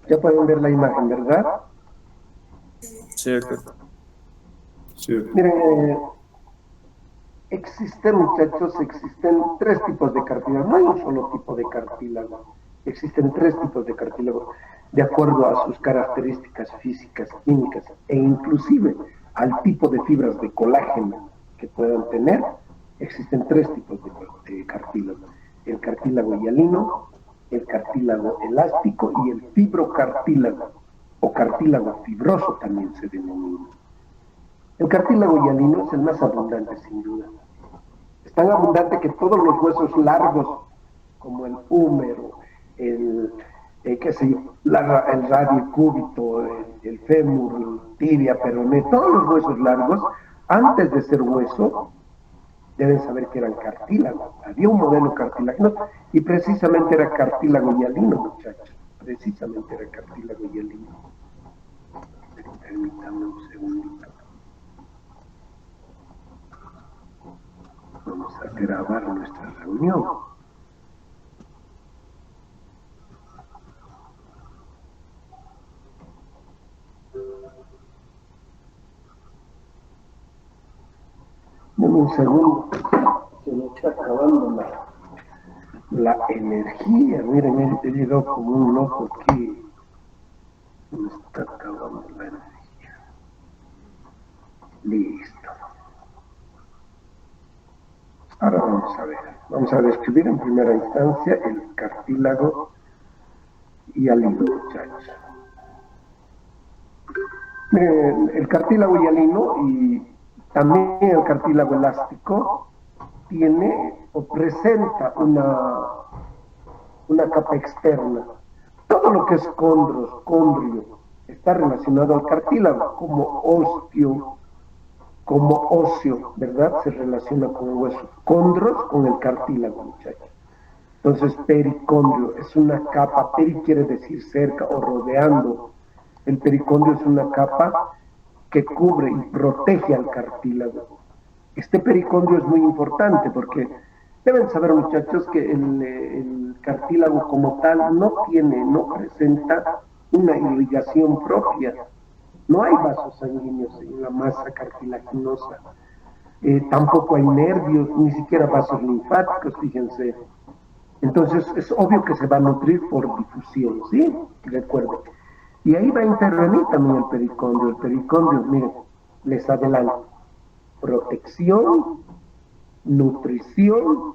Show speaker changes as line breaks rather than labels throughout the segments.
Ya pueden ver la imagen, ¿verdad?
Sí, acá. Sí.
Miren, existen tres tipos de cartílago, no hay un solo tipo de cartílago, existen tres tipos de cartílago, de acuerdo a sus características físicas, químicas e inclusive al tipo de fibras de colágeno que puedan tener, existen tres tipos de cartílago, el cartílago hialino, el cartílago elástico y el fibrocartílago, o cartílago fibroso también se denomina. El cartílago hialino es el más abundante sin duda. Es tan abundante que todos los huesos largos, como el húmero, el, qué sé yo, el radiocúbito, el fémur, el tibia, peroné, todos los huesos largos, antes de ser hueso, deben saber que eran cartílago. Había un modelo cartilaginoso y precisamente era cartílago hialino, muchachos. Precisamente era cartílago hialino. Permítanme un segundito. Vamos a grabar nuestra reunión. Dame un segundo. Se me está acabando la energía. Miren, he llegado como un loco aquí. Se me está acabando la energía. Listo. Ahora vamos a ver. Vamos a describir en primera instancia el cartílago hialino, muchachos. Miren, el cartílago hialino y también el cartílago elástico tiene o presenta una capa externa. Todo lo que es condrio, está relacionado al cartílago, como óseo, ¿verdad? Se relaciona con el hueso. Condros con el cartílago, muchachos. Entonces, pericondrio es una capa, peri quiere decir cerca o rodeando. El pericondrio es una capa que cubre y protege al cartílago. Este pericondrio es muy importante porque deben saber, muchachos, que el cartílago como tal no presenta una irrigación propia. No hay vasos sanguíneos en la masa cartilaginosa. Tampoco hay nervios, ni siquiera vasos linfáticos, fíjense. Entonces es obvio que se va a nutrir por difusión, ¿sí? Recuerden. Y ahí va a intervenir también el pericondrio. El pericondrio, miren, les adelanto. Protección, nutrición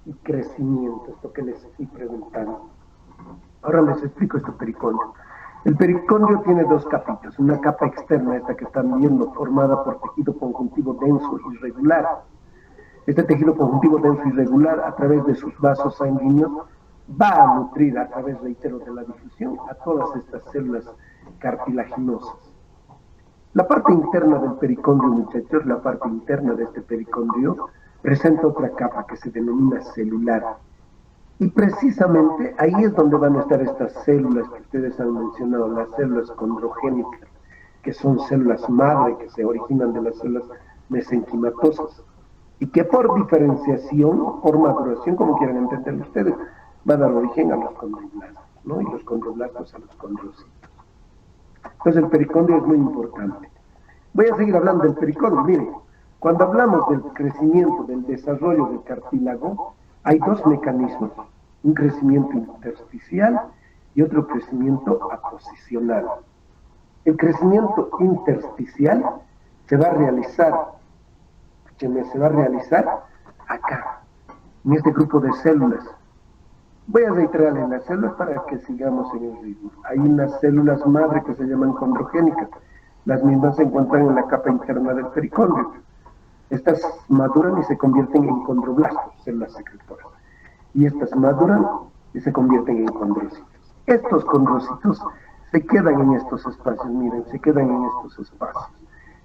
y crecimiento, esto que les estoy preguntando. Ahora les explico este pericondrio. El pericondrio tiene dos capitas, una capa externa, esta que están viendo, formada por tejido conjuntivo denso y regular. Este tejido conjuntivo denso y regular, a través de sus vasos sanguíneos, va a nutrir a través, reitero, de la difusión a todas estas células cartilaginosas. La parte interna del pericondrio, muchachos, la parte interna de este pericondrio, presenta otra capa que se denomina celular. Y precisamente ahí es donde van a estar estas células que ustedes han mencionado, las células condrogénicas, que son células madre que se originan de las células mesenquimatosas y que por diferenciación o por maduración, como quieran entenderlo ustedes, va a dar origen a los condroblastos, ¿no? Y los condroblastos a los condrocitos. Entonces el pericondrio es muy importante. Voy a seguir hablando del pericondrio. Miren, cuando hablamos del crecimiento, del desarrollo del cartílago, hay dos mecanismos, un crecimiento intersticial y otro crecimiento aposicional. El crecimiento intersticial se va a realizar acá, en este grupo de células. Voy a reiterarles las células para que sigamos en el ritmo. Hay unas células madre que se llaman condrogénicas. Las mismas se encuentran en la capa interna del pericondrio. Estas maduran y se convierten en condroblastos, células secretoras. Y estas maduran y se convierten en condrocitos. Estos condrocitos se quedan en estos espacios, miren, se quedan en estos espacios.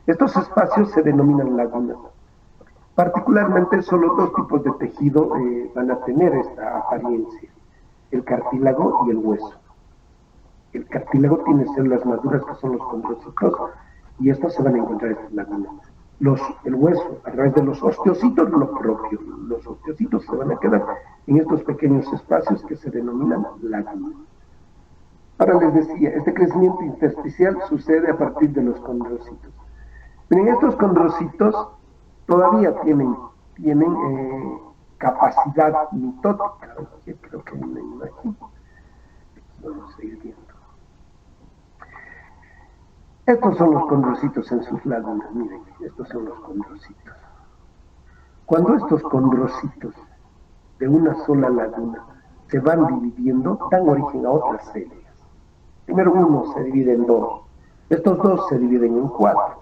Estos espacios se denominan lagunas. Particularmente, solo dos tipos de tejido van a tener esta apariencia, el cartílago y el hueso. El cartílago tiene células maduras que son los condrocitos y estos se van a encontrar en estas lagunas. El hueso, a través de los osteocitos, lo propio. Los osteocitos se van a quedar en estos pequeños espacios que se denominan lagunas. Ahora les decía, este crecimiento intersticial sucede a partir de los condrocitos. Miren, estos condrocitos todavía tienen capacidad mitótica, que creo que hay una imagen, vamos a ir viendo. Estos son los condrocitos en sus lágunas, miren, estos son los condrocitos. Cuando estos condrocitos de una sola laguna se van dividiendo, dan origen a otras células. Primero uno se divide en dos, estos dos se dividen en cuatro,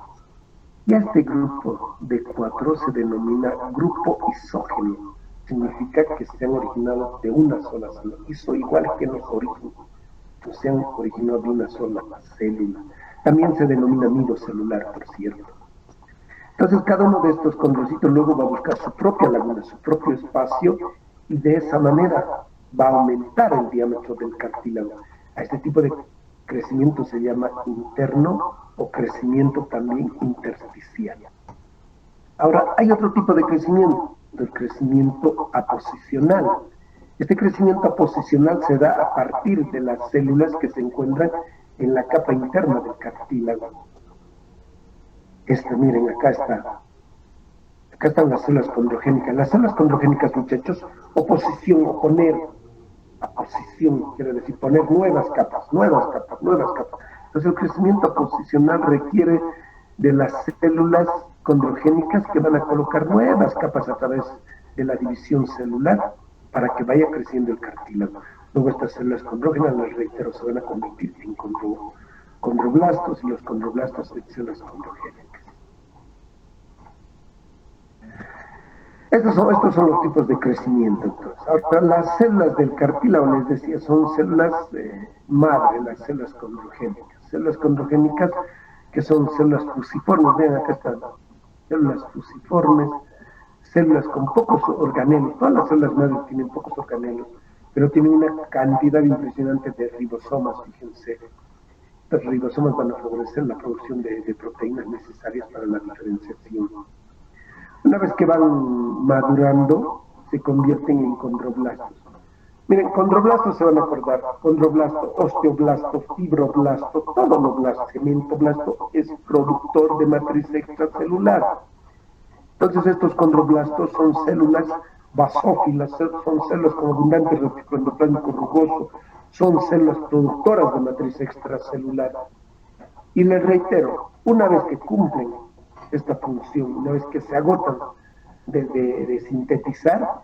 y a este grupo de cuatro se denomina grupo isógeno. Significa que se han originado de una sola célula. Hizo igual que los orígenes, que se han originado de una sola célula. También se denomina nido celular, por cierto. Entonces, cada uno de estos condrocitos luego va a buscar su propia laguna, su propio espacio, y de esa manera va a aumentar el diámetro del cartílago. A este tipo de crecimiento se llama interno o crecimiento también intersticial. Ahora, hay otro tipo de crecimiento, el crecimiento aposicional. Este crecimiento aposicional se da a partir de las células que se encuentran en la capa interna del cartílago. Miren, acá están las células condrogénicas. Las células condrogénicas, muchachos, oposición, oponer, aposición, quiere decir poner nuevas capas, nuevas capas, nuevas capas. Entonces el crecimiento aposicional requiere de las células condrogénicas que van a colocar nuevas capas a través de la división celular para que vaya creciendo el cartílago. Luego estas células condrógenas, les reitero, se van a convertir en condroblastos y los condroblastos en células condrogénicas. Estos son los tipos de crecimiento. Entonces. Ahora, las células del cartílago, les decía, son células madre, las células condrogénicas. Células condrogénicas que son células fusiformes. Vean, acá están. Células fusiformes, células con pocos organelos. Todas las células madres tienen pocos organelos, pero tienen una cantidad impresionante de ribosomas, fíjense. Estos ribosomas van a favorecer la producción de proteínas necesarias para la diferenciación. Una vez que van madurando, se convierten en condroblastos. Miren, condroblastos se van a acordar, condroblasto, osteoblasto, fibroblasto, todo lo blasto, cementoblasto es productor de matriz extracelular. Entonces estos condroblastos son células basófilas, son células con abundante retículo endoplasmático rugoso, son células productoras de matriz extracelular. Y les reitero, una vez que cumplen esta función, una vez que se agotan de sintetizar,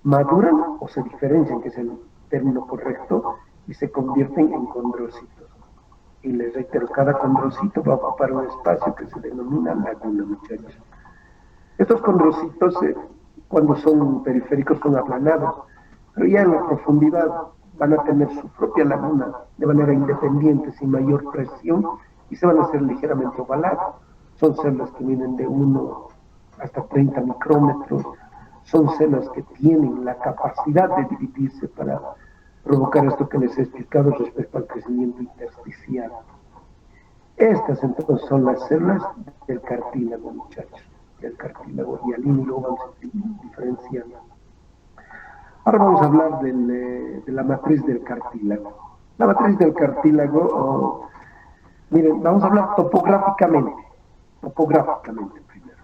maduran o se diferencian, que es el término correcto, y se convierten en condrocitos. Y les reitero, cada condrocito va a ocupar un espacio que se denomina laguna, muchachos. Estos condrocitos, cuando son periféricos, son aplanados, pero ya en la profundidad van a tener su propia laguna de manera independiente, sin mayor presión, y se van a hacer ligeramente ovalados. Son células que miden de 1 hasta 30 micrómetros, son células que tienen la capacidad de dividirse para provocar esto que les he explicado respecto al crecimiento intersticial. Estas entonces son las células del cartílago, muchachos, del cartílago, y al hilo vamos a diferenciar. Ahora vamos a hablar de la matriz del cartílago. La matriz del cartílago, miren, vamos a hablar topográficamente primero.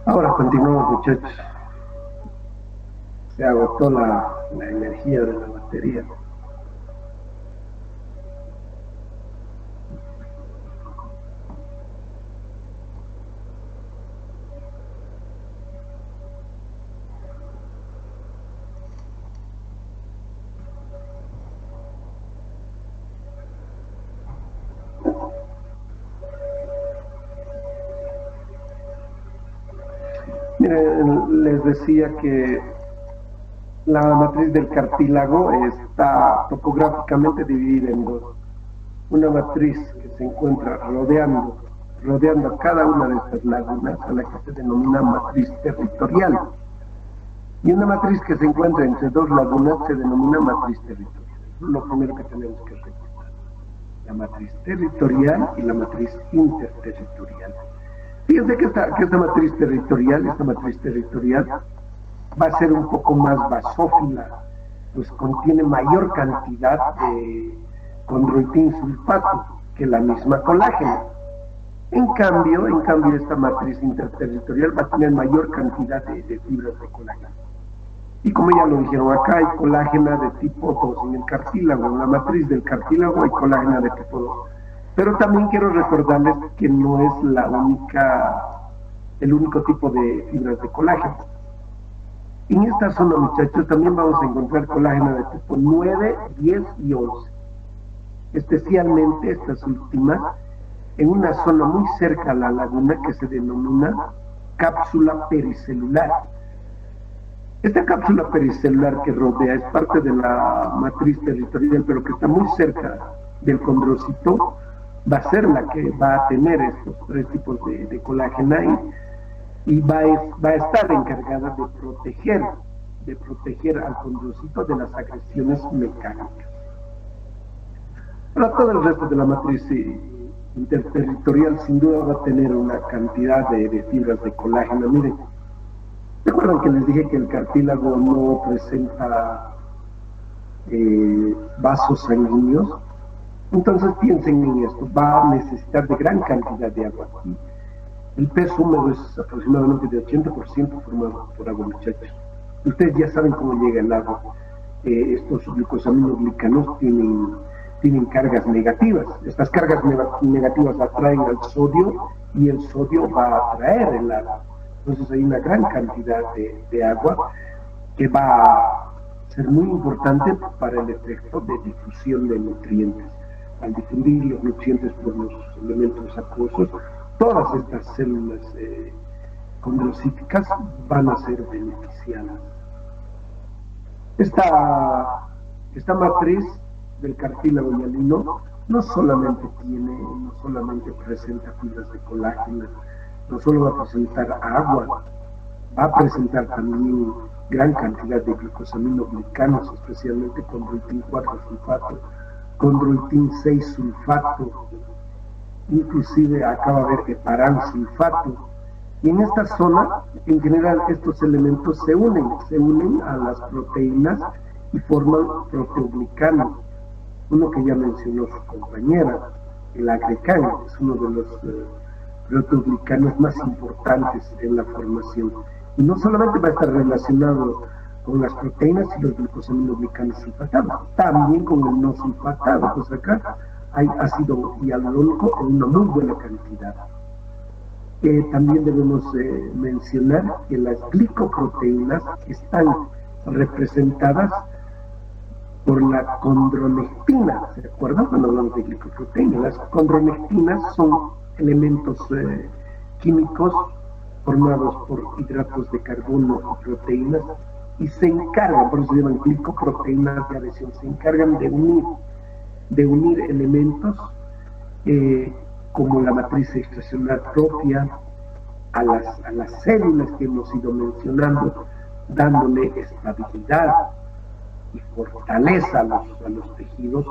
Ahora continuamos, muchachos. Se agotó la energía de la batería. Miren, les decía que la matriz del cartílago está topográficamente dividida en dos. Una matriz que se encuentra rodeando a cada una de estas lagunas, a la que se denomina matriz territorial. Y una matriz que se encuentra entre dos lagunas se denomina matriz territorial. Es lo primero que tenemos que recordar. La matriz territorial y la matriz interterritorial. Fíjense que esta matriz territorial va a ser un poco más basófila, pues contiene mayor cantidad de condroitin sulfato que la misma colágena. En cambio, esta matriz interterritorial va a tener mayor cantidad de fibras de colágeno. Y como ya lo dijeron acá, hay colágena de tipo 2 en el cartílago. En la matriz del cartílago hay colágena de tipo 2. Pero también quiero recordarles que no es el único tipo de fibras de colágeno. En esta zona, muchachos, también vamos a encontrar colágena de tipo 9, 10 y 11. Especialmente estas últimas en una zona muy cerca a la laguna que se denomina cápsula pericelular. Esta cápsula pericelular que rodea es parte de la matriz territorial, pero que está muy cerca del condrocito, va a ser la que va a tener estos tres tipos de colágena y va a estar encargada de proteger al condrocito de las agresiones mecánicas. Ahora, todo el resto de la matriz interterritorial sin duda va a tener una cantidad de fibras de colágeno. Miren, ¿recuerdan que les dije que el cartílago no presenta vasos sanguíneos? Entonces piensen en esto, va a necesitar de gran cantidad de agua. El pez húmedo es aproximadamente de 80% formado por agua, muchachos. Ustedes ya saben cómo llega el agua. Estos glucosaminoglicanos tienen cargas negativas. Estas cargas negativas atraen al sodio y el sodio va a atraer el agua. Entonces hay una gran cantidad de agua que va a ser muy importante para el efecto de difusión de nutrientes. Al difundir los nutrientes por los elementos acuosos, todas estas células condrocíticas van a ser beneficiadas. Esta matriz del cartílago hialino no solamente presenta fibras de colágeno, no solo va a presentar agua, va a presentar también gran cantidad de glucosaminoglicanos, especialmente condroitin 4 sulfato, condroitin 6 sulfato, inclusive acaba de haber heparan sulfato. Y en esta zona, en general, estos elementos se unen a las proteínas y forman proteoglicanos. Uno que ya mencionó su compañera, el agrecan, es uno de los proteoglicanos más importantes en la formación. Y no solamente va a estar relacionado con las proteínas y los glucosaminoglicanos sulfatados, también con el no sulfatado, pues acá hay ácido hialurónico en una muy buena cantidad. También debemos mencionar que las glicoproteínas están representadas por la condronectina. ¿Se acuerdan cuando hablamos de glicoproteínas? Las condronectinas son elementos químicos formados por hidratos de carbono y proteínas, y se encargan, por eso se llaman glicoproteínas de adhesión, se encargan de unir elementos como la matriz extracelular propia a las células que hemos ido mencionando, dándole estabilidad y fortaleza a los tejidos,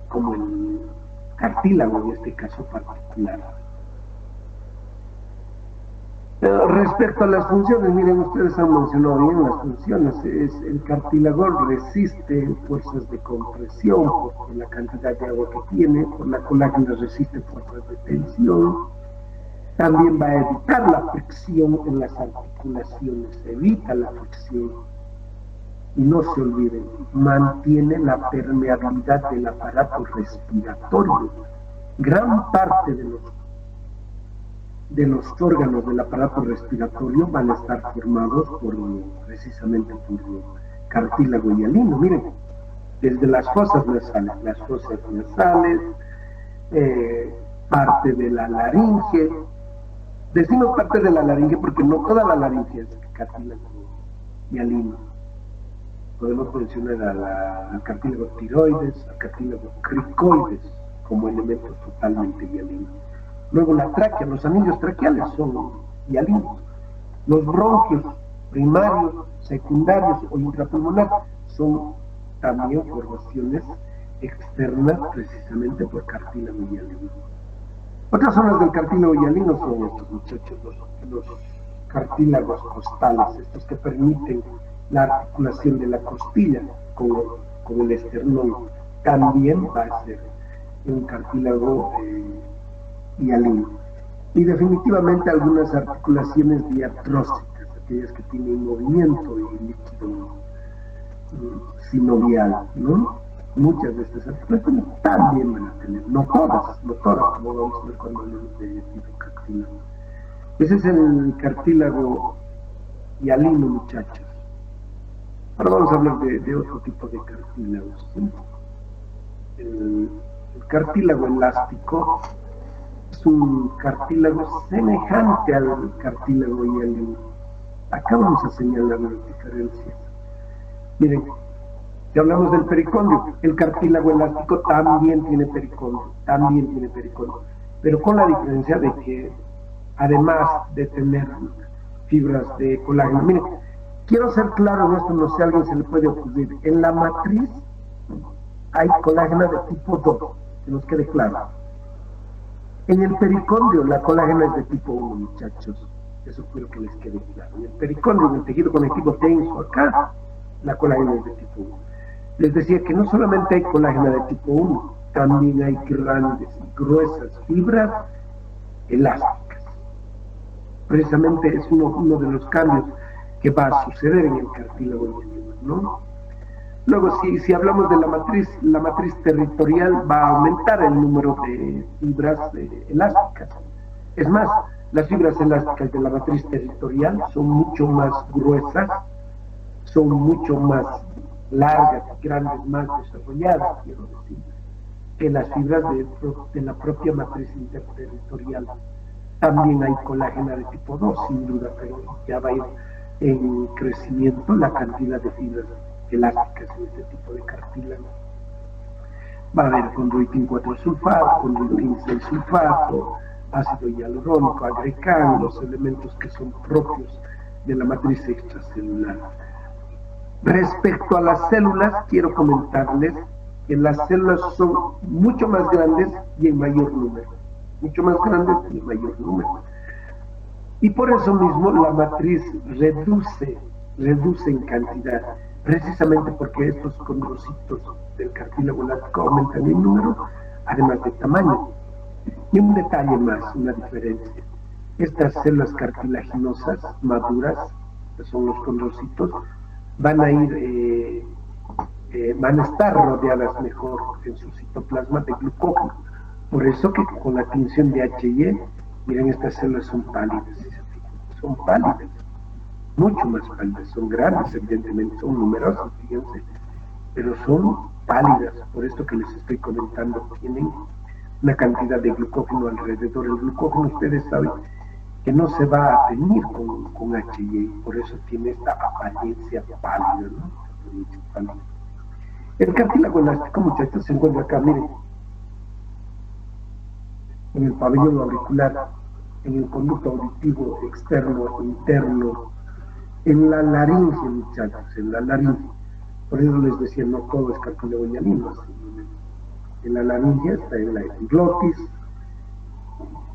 como el cartílago en este caso particular. Respecto a las funciones, miren, ustedes han mencionado bien las funciones. El cartílago resiste fuerzas de compresión por la cantidad de agua que tiene, por la colágena resiste fuerzas de tensión. También va a evitar la fricción en las articulaciones, evita la fricción. Y no se olviden, mantiene la permeabilidad del aparato respiratorio. Gran parte de los órganos del aparato respiratorio van a estar formados precisamente por cartílago hialino. Miren, desde las fosas nasales, parte de la laringe. Decimos parte de la laringe porque no toda la laringe es cartílago hialino. Podemos mencionar al cartílago tiroides, al cartílago cricoides como elementos totalmente hialinos. Luego la tráquea, los anillos traqueales son hialinos. Los bronquios primarios, secundarios o intrapulmonar son también formaciones externas precisamente por cartílago hialino. Otras zonas del cartílago hialino son estos muchachos, los cartílagos costales, estos que permiten la articulación de la costilla con el esternón. También va a ser un cartílago hialino. Y definitivamente algunas articulaciones diartrósicas, aquellas que tienen movimiento y líquido sinovial, ¿no? Muchas de estas articulaciones también van a tener, no todas, como vamos a ver cuando hablamos de cartílago. Ese es el cartílago hialino, muchachos. Ahora vamos a hablar de otro tipo de cartílagos, ¿sí? El cartílago elástico es un cartílago semejante al cartílago hialino. Acá vamos a señalar las diferencias. Miren, si hablamos del pericondio, el cartílago elástico también tiene pericondio, pero con la diferencia de que, además de tener fibras de colágeno, miren, quiero ser claro en esto, no sé, a alguien se le puede ocurrir, en la matriz hay colágeno de tipo 2, que nos quede claro. En el pericondio la colágena es de tipo 1, muchachos, eso quiero que les quede claro. En el pericondio, en el tejido conectivo tenso acá, la colágena es de tipo 1. Les decía que no solamente hay colágena de tipo 1, también hay grandes y gruesas fibras elásticas. Precisamente es uno de los cambios que va a suceder en el cartílago hialino, ¿no? Luego, si hablamos de la matriz territorial va a aumentar el número de fibras elásticas. Es más, las fibras elásticas de la matriz territorial son mucho más gruesas, son mucho más largas, grandes, más desarrolladas, quiero decir, que las fibras de la propia matriz interterritorial. También hay colágena de tipo 2, sin duda, pero ya va a ir en crecimiento la cantidad de fibras elásticas en este tipo de cartílago. Va a haber condroitin 4-sulfato, condroitin 6-sulfato, ácido hialurónico, agrecan, los elementos que son propios de la matriz extracelular. Respecto a las células, quiero comentarles que las células son mucho más grandes y en mayor número. Y por eso mismo la matriz reduce en cantidad, precisamente porque estos condrocitos del cartílago elástico aumentan en número, además de tamaño. Y un detalle más, una diferencia. Estas células cartilaginosas maduras, que son los condrocitos, van a estar rodeadas mejor en su citoplasma de glucógeno. Por eso que con la tinción de H&E, miren, estas células son pálidas, son pálidas, mucho más pálidas, son grandes, evidentemente, son numerosas, fíjense, pero son pálidas, por esto que les estoy comentando, tienen una cantidad de glucógeno alrededor. El glucógeno, ustedes saben que no se va a teñir con HY, por eso tiene esta apariencia pálida, ¿no? El cartílago elástico, muchachos, se encuentra acá, miren, en el pabellón auricular, en el conducto auditivo externo, interno, en la laringe, muchachos, en la laringe. Por eso les decía, no todo es cartílago hialino. En la laringe está en la epiglotis,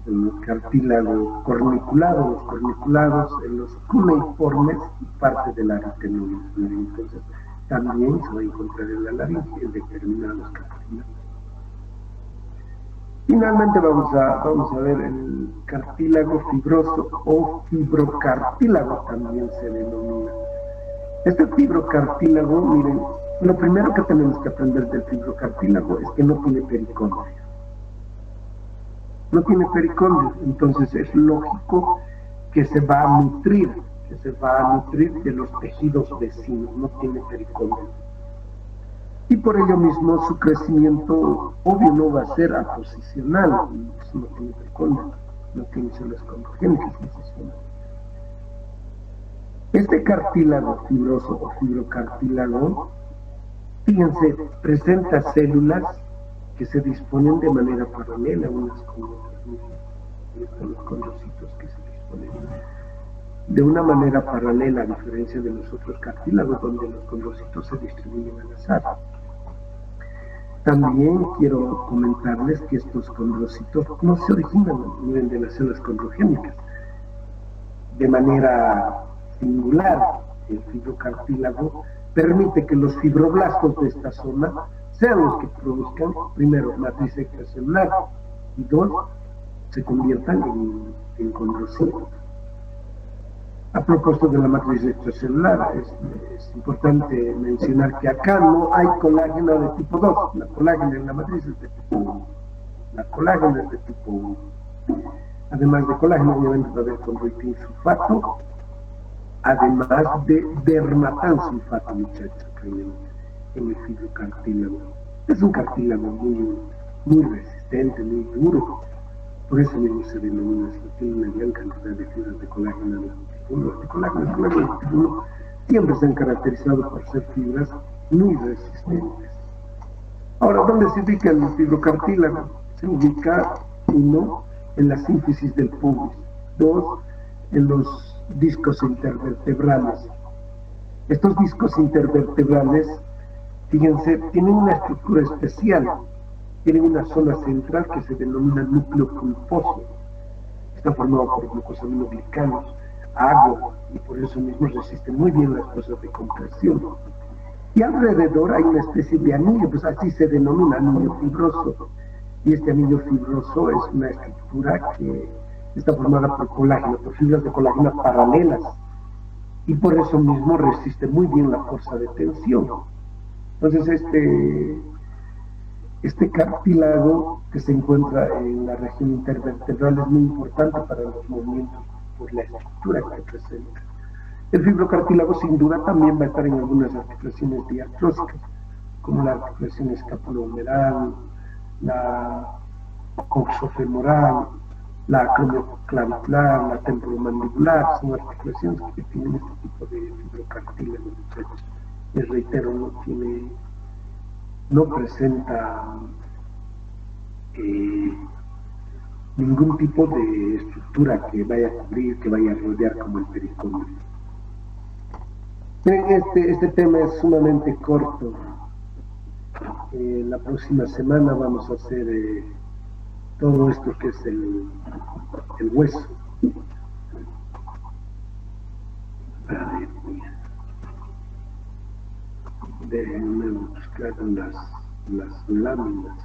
en los cartílagos corniculados, los corniculados, en los cuneiformes y parte de la aritenoides. Entonces, también se va a encontrar en la laringe en determinados cartílagos. Finalmente vamos a ver el cartílago fibroso o fibrocartílago, también se denomina. Este fibrocartílago, miren, lo primero que tenemos que aprender del fibrocartílago es que no tiene pericondrio. No tiene pericondrio, entonces es lógico que se va a nutrir, de los tejidos vecinos, no tiene pericondrio. Y por ello mismo su crecimiento obvio no va a ser aposicional, pues no tiene pericondrio, no tiene células condrogénicas posicionales. Este cartílago fibroso o fibrocartílago, fíjense, presenta células que se disponen de manera paralela unas con otras. Están los condrocitos que se disponen de una manera paralela, a diferencia de los otros cartílagos, donde los condrocitos se distribuyen al azar. También quiero comentarles que estos condrocitos no se originan a nivel de las células condrogénicas. De manera singular, el fibrocartílago permite que los fibroblastos de esta zona sean los que produzcan, primero, matriz extracelular y dos, se conviertan en condrocitos. A propósito de la matriz extracelular, es importante mencionar que acá no hay colágeno de tipo 2, la colágeno en la matriz es de tipo 1. La colágeno es de tipo 1. Además de colágeno, obviamente va a haber condroitin sulfato, además de dermatan sulfato, muchachos, en el fibrocartílago. Es un cartílago muy resistente, muy duro. Por eso mismo se denomina así, tiene una gran cantidad de fibras de colágeno de tipo 1. El colágeno de tipo 1 siempre se han caracterizado por ser fibras muy resistentes. Ahora, ¿dónde se ubica el fibrocartílago? Se ubica, uno, en la sínfisis del pubis, dos, en los discos intervertebrales. Estos discos intervertebrales, fíjense, tienen una estructura especial. Tienen una zona central que se denomina núcleo pulposo. Está formado por glucosaminoglicanos, agua, y por eso mismo resiste muy bien las fuerzas de compresión. Y alrededor hay una especie de anillo, pues así se denomina anillo fibroso. Y este anillo fibroso es una estructura que está formada por colágeno, por fibras de colágeno paralelas. Y por eso mismo resiste muy bien la fuerza de tensión. Entonces este cartílago que se encuentra en la región intervertebral es muy importante para los movimientos por la estructura que presenta. El fibrocartílago sin duda también va a estar en algunas articulaciones diartrósicas, como la articulación escapulohumeral, la coxofemoral, la acromioclavicular, la temporomandibular, son articulaciones que tienen este tipo de fibrocartílago. Les reitero, no presenta ningún tipo de estructura que vaya a cubrir, que vaya a rodear como el pericondrio. Miren, este tema es sumamente corto. La próxima semana vamos a hacer todo esto que es el hueso. A ver, déjenme buscar las láminas.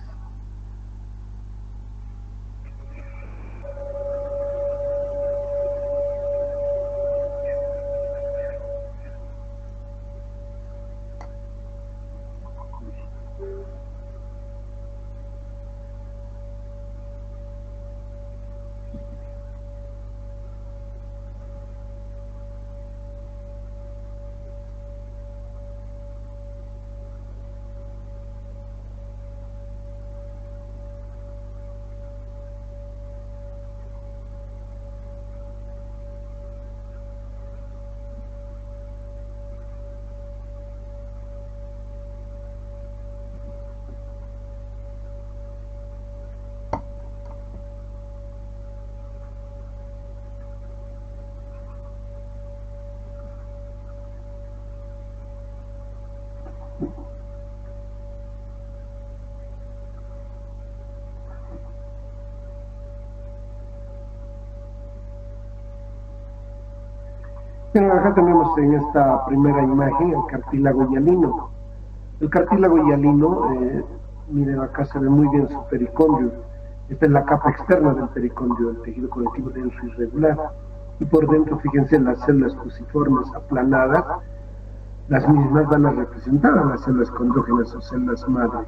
Bueno, acá tenemos en esta primera imagen el cartílago hialino. El cartílago hialino, miren, acá se ve muy bien su pericondrio. Esta es la capa externa del pericondrio, del tejido conectivo denso irregular. Y por dentro, fíjense, las células fusiformes aplanadas, las mismas van a representar a las células condrógenas o células madre.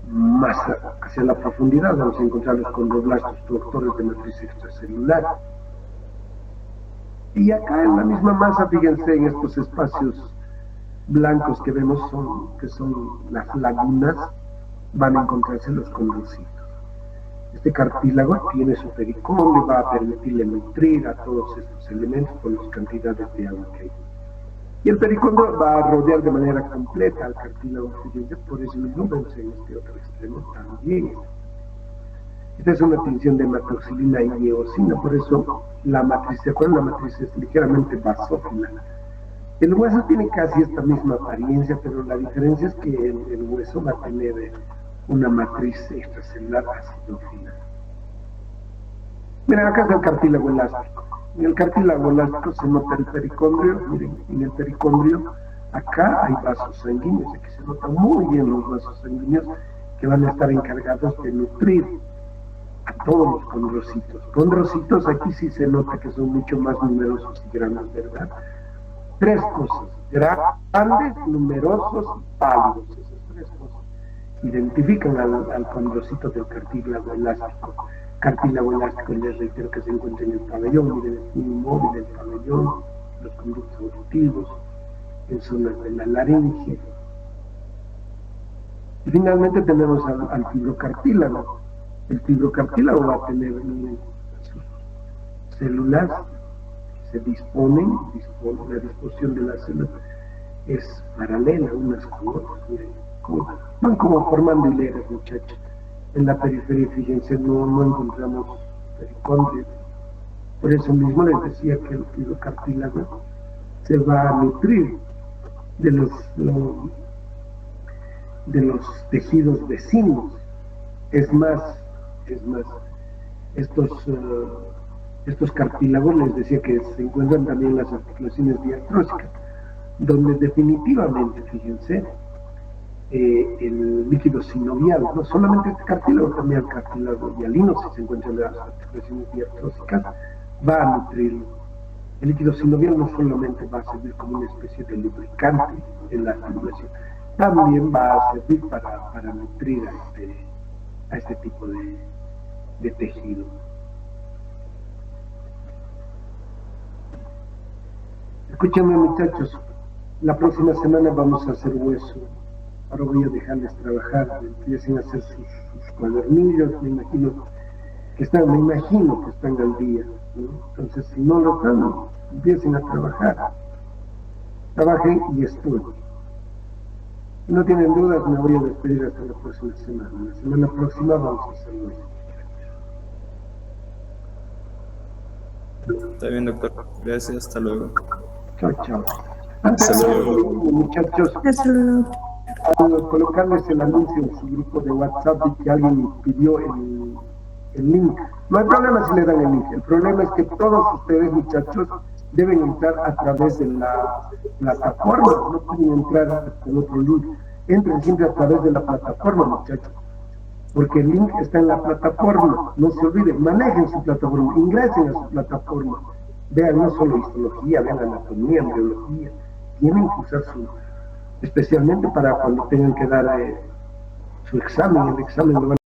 Más hacia la profundidad vamos a encontrar los condroblastos productores de matriz extracelular. Y acá en la misma masa, fíjense en estos espacios blancos que vemos, que son las lagunas, van a encontrarse los condrocitos. Este cartílago tiene su pericondrio, va a permitirle nutrir a todos estos elementos por las cantidades de agua que hay. Y el pericondrio va a rodear de manera completa al cartílago, fíjense, por eso mismo vemos en este otro extremo también. Esta es una tinción de hematoxilina y eosina, por eso la matriz, ¿se acuerdan? La matriz es ligeramente basófila. El hueso tiene casi esta misma apariencia, pero la diferencia es que el hueso va a tener una matriz extracelular acidófila. Miren, acá está el cartílago elástico. En el cartílago elástico se nota el pericondrio. Miren, en el pericondrio acá hay vasos sanguíneos. Aquí se notan muy bien los vasos sanguíneos que van a estar encargados de nutrir a todos los condrocitos. Condrocitos aquí sí se nota que son mucho más numerosos y grandes, ¿verdad? Tres cosas: grandes, numerosos y pálidos. Esas tres cosas identifican al condrocito del cartílago elástico. Cartílago elástico, les reitero que se encuentra en el pabellón, miren, es muy inmóvil el pabellón, los conductos auditivos, en zonas de la laringe. Y finalmente tenemos al fibrocartílago. El fibrocartílago va a tener, miren, sus células que se disponen, la disposición de las células es paralela unas con otras, miren, van como formando hileras, muchachos. En la periferia, fíjense, no encontramos pericondrio. Por eso mismo les decía que el fibrocartílago se va a nutrir de los tejidos vecinos. Es más, estos cartílagos les decía que se encuentran también en las articulaciones diartrósicas, donde definitivamente, fíjense, el líquido sinovial, no solamente este cartílago, también el cartílago hialino, si se encuentra en las articulaciones diartrósicas, va a nutrirlo. El líquido sinovial no solamente va a servir como una especie de lubricante en la articulación, también va a servir para nutrir a este tipo de tejido. Escúchame, muchachos, la próxima semana vamos a hacer hueso. Ahora voy a dejarles trabajar, empiecen a hacer sus cuadernillos, me imagino que están al día, ¿no? Entonces, si no lo están, empiecen a trabajar. Trabajen y estudien. Si no tienen dudas, me voy a despedir hasta la próxima semana. La semana próxima vamos a hacer hueso.
Está bien, doctor. Gracias, hasta luego.
Chao, chao. Antes de muchachos, al colocarles el anuncio en su grupo de WhatsApp y que alguien pidió el link, no hay problema si le dan el link. El problema es que todos ustedes, muchachos, deben entrar a través de la plataforma, no pueden entrar con otro link. Entren siempre a través de la plataforma, muchachos, porque el link está en la plataforma. No se olviden, manejen su plataforma, ingresen a su plataforma, vean no solo histología, vean anatomía, embriología, tienen que usar especialmente para cuando tengan que dar su examen. El examen lo van